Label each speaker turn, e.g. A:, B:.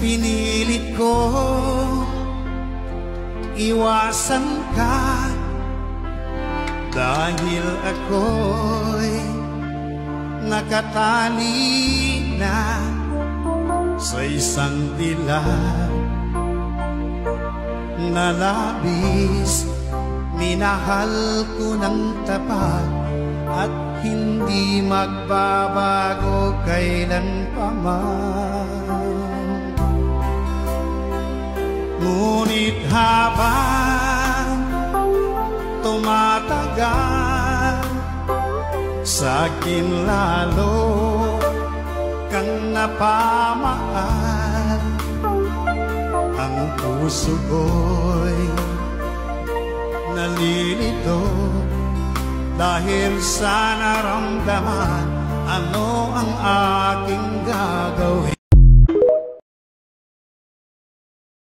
A: Pinilit ko iwasan ka dahil ako'y nakatali na sa isang dilag na labis. Minahal ko ng tapat at hindi magbabago kailanpaman. Ngunit habang tumatagal, sa'kin lalo kang napamahal. Ang puso ko'y nalilito dahil sa naramdaman. Ano ang aking gagawin?